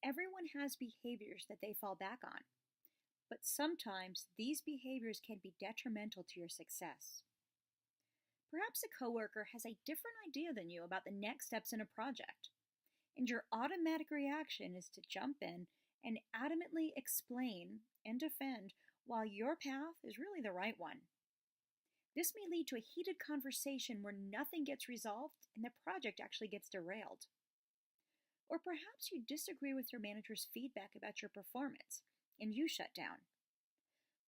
Everyone has behaviors that they fall back on, but sometimes these behaviors can be detrimental to your success. Perhaps a coworker has a different idea than you about the next steps in a project, and your automatic reaction is to jump in and adamantly explain and defend while your path is really the right one. This may lead to a heated conversation where nothing gets resolved and the project actually gets derailed. Or perhaps you disagree with your manager's feedback about your performance and you shut down.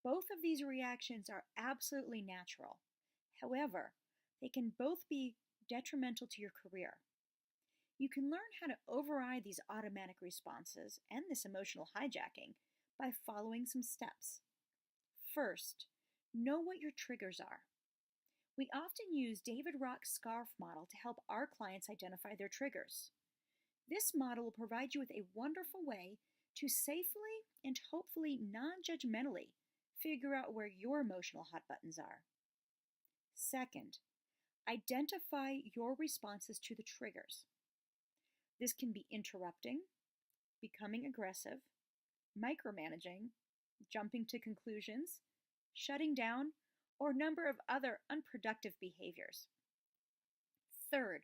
Both of these reactions are absolutely natural. However, they can both be detrimental to your career. You can learn how to override these automatic responses and this emotional hijacking by following some steps. First, know what your triggers are. We often use David Rock's SCARF model to help our clients identify their triggers. This model will provide you with a wonderful way to safely and hopefully non-judgmentally figure out where your emotional hot buttons are. Second, identify your responses to the triggers. This can be interrupting, becoming aggressive, micromanaging, jumping to conclusions, shutting down, or a number of other unproductive behaviors. Third,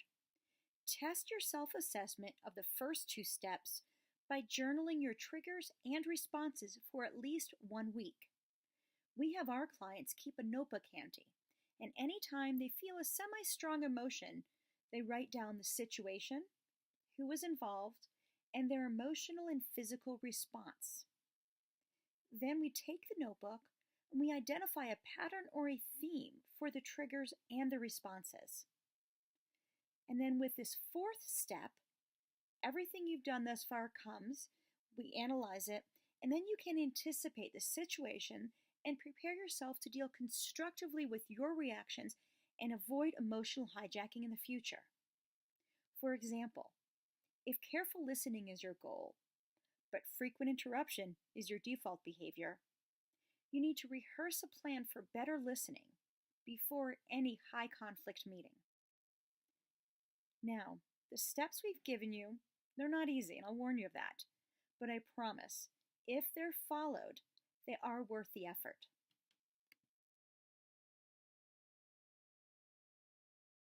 test your self-assessment of the first two steps by journaling your triggers and responses for at least 1 week. We have our clients keep a notebook handy, and anytime they feel a semi-strong emotion, they write down the situation, who was involved, and their emotional and physical response. Then we take the notebook and we identify a pattern or a theme for the triggers and the responses. And then with this fourth step, everything you've done thus far comes, we analyze it, and then you can anticipate the situation and prepare yourself to deal constructively with your reactions and avoid emotional hijacking in the future. For example, if careful listening is your goal, but frequent interruption is your default behavior, you need to rehearse a plan for better listening before any high conflict meeting. Now, the steps we've given you, they're not easy, and I'll warn you of that, but I promise, if they're followed, they are worth the effort.